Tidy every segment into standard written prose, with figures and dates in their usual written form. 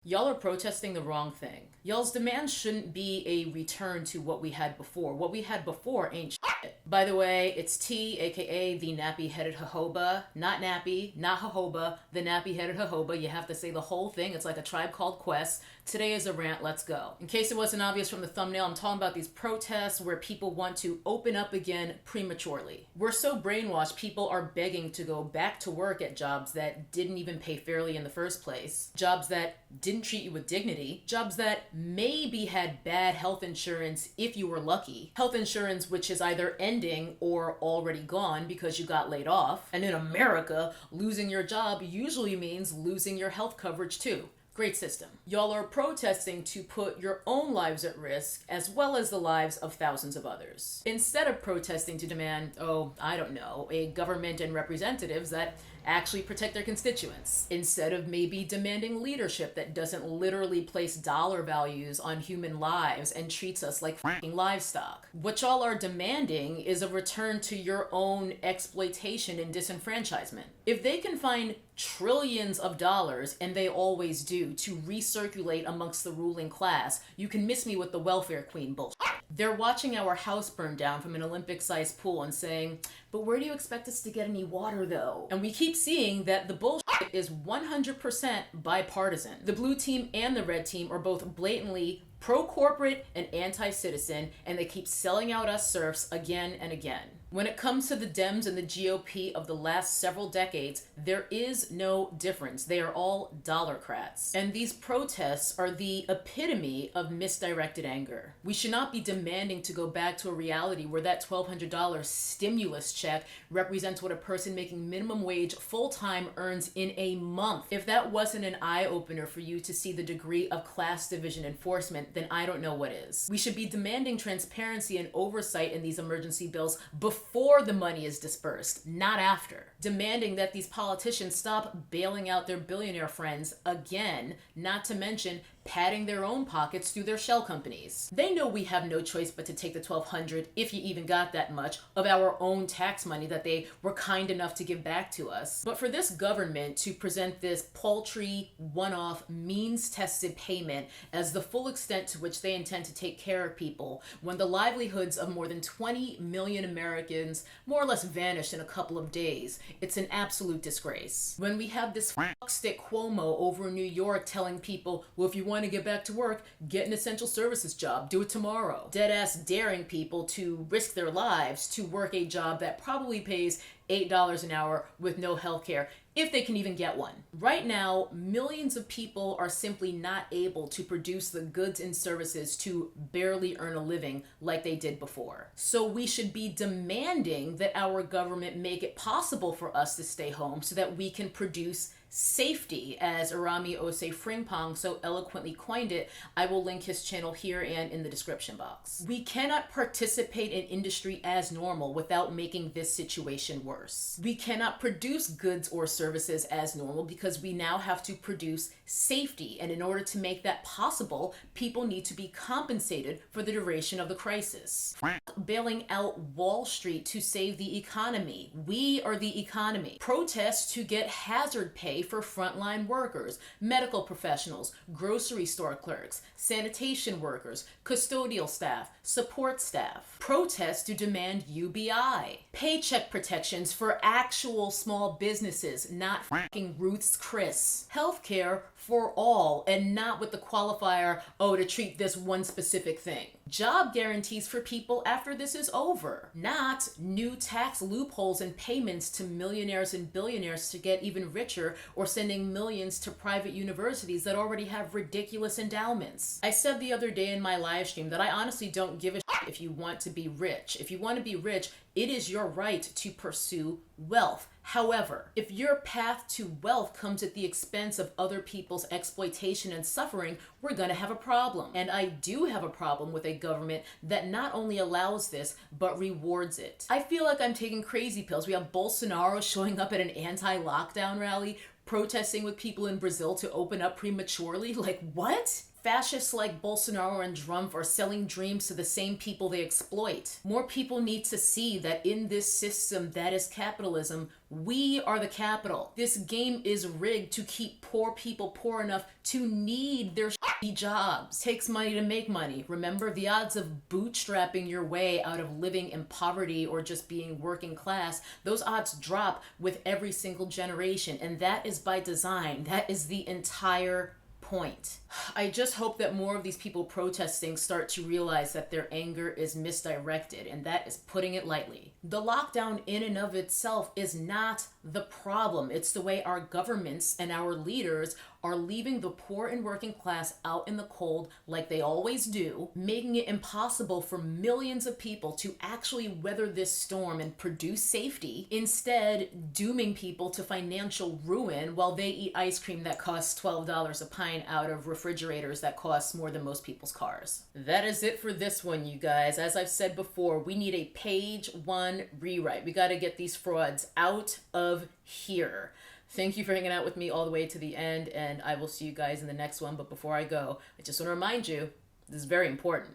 Y'all are protesting the wrong thing. Y'all's demand shouldn't be a return to what we had before. What we had before ain't shit. By the way, it's T, aka the nappy-headed jojoba. Not nappy, not jojoba, the nappy-headed jojoba. You have to say the whole thing. It's like a Tribe Called Quest. Today is a rant, let's go. In case it wasn't obvious from the thumbnail, I'm talking about these protests where people want to open up again prematurely. We're so brainwashed, people are begging to go back to work at jobs that didn't even pay fairly in the first place. Jobs that didn't treat you with dignity. Jobs that maybe had bad health insurance if you were lucky. Health insurance which is either ending or already gone because you got laid off. And in America, losing your job usually means losing your health coverage too. Great system. Y'all are protesting to put your own lives at risk as well as the lives of thousands of others. Instead of protesting to demand, a government and representatives that actually protect their constituents. Instead of maybe demanding leadership that doesn't literally place dollar values on human lives and treats us like f***ing livestock. What y'all are demanding is a return to your own exploitation and disenfranchisement. If they can find trillions of dollars, and they always do, to recirculate amongst the ruling class, you can miss me with the welfare queen bullshit. They're watching our house burn down from an Olympic-sized pool and saying, but where do you expect us to get any water though? And we keep seeing that the bullshit is 100% bipartisan. The blue team and the red team are both blatantly pro-corporate and anti-citizen, and they keep selling out us serfs again and again. When it comes to the Dems and the GOP of the last several decades, there is no difference. They are all dollarcrats. And these protests are the epitome of misdirected anger. We should not be demanding to go back to a reality where that $1,200 stimulus check represents what a person making minimum wage full-time earns in a month. If that wasn't an eye-opener for you to see the degree of class division enforcement, then I don't know what is. We should be demanding transparency and oversight in these emergency bills before the money is dispersed, not after. Demanding that these politicians stop bailing out their billionaire friends again, not to mention padding their own pockets through their shell companies. They know we have no choice but to take the $1,200, if you even got that much, of our own tax money that they were kind enough to give back to us. But for this government to present this paltry, one-off, means-tested payment as the full extent to which they intend to take care of people, when the livelihoods of more than 20 million Americans more or less vanished in a couple of days, it's an absolute disgrace. When we have this fuckstick Cuomo over in New York telling people, well, if you want to get back to work, get an essential services job, do it tomorrow. Deadass daring people to risk their lives to work a job that probably pays $8 an hour with no health care, if they can even get one. Right now, millions of people are simply not able to produce the goods and services to barely earn a living like they did before. So we should be demanding that our government make it possible for us to stay home so that we can produce safety, as Arami Ose Fringpong so eloquently coined it. I will link his channel here and in the description box. We cannot participate in industry as normal without making this situation worse. We cannot produce goods or services as normal because we now have to produce safety, and in order to make that possible, people need to be compensated for the duration of the crisis. Bailing out Wall Street to save the economy. We are the economy. Protests to get hazard pay for frontline workers, medical professionals, grocery store clerks, sanitation workers, custodial staff, support staff. Protests to demand UBI. Paycheck protections for actual small businesses, not fucking Ruth's Chris. Healthcare for all, and not with the qualifier, to treat this one specific thing. Job guarantees for people after this is over, not new tax loopholes and payments to millionaires and billionaires to get even richer, or sending millions to private universities that already have ridiculous endowments. I said the other day in my live stream that I honestly don't give a shit if you want to be rich. If you want to be rich, it is your right to pursue wealth. However, if your path to wealth comes at the expense of other people's exploitation and suffering, we're gonna have a problem. And I do have a problem with a government that not only allows this, but rewards it. I feel like I'm taking crazy pills. We have Bolsonaro showing up at an anti-lockdown rally, protesting with people in Brazil to open up prematurely. Like, what? Fascists like Bolsonaro and Trump are selling dreams to the same people they exploit. More people need to see that in this system that is capitalism, we are the capital. This game is rigged to keep poor people poor enough to need their shitty jobs. Takes money to make money. Remember, the odds of bootstrapping your way out of living in poverty or just being working class, those odds drop with every single generation, and that is by design. That is the entire point. I just hope that more of these people protesting start to realize that their anger is misdirected, and that is putting it lightly. The lockdown in and of itself is not the problem. It's the way our governments and our leaders are leaving the poor and working class out in the cold like they always do, making it impossible for millions of people to actually weather this storm and produce safety, instead dooming people to financial ruin while they eat ice cream that costs $12 a pint out of refrigerators that cost more than most people's cars. That is it for this one, you guys. As I've said before, we need a page 1 rewrite. We got to get these frauds out of here. Thank you for hanging out with me all the way to the end, and I will see you guys in the next one. But before I go, I just want to remind you, this is very important.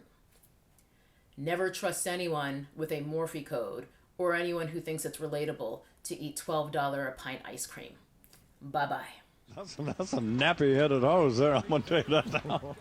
Never trust anyone with a Morphe code or anyone who thinks it's relatable to eat $12 a pint ice cream. Bye-bye. That's a nappy-headed hose there, I'm going to tell you that now.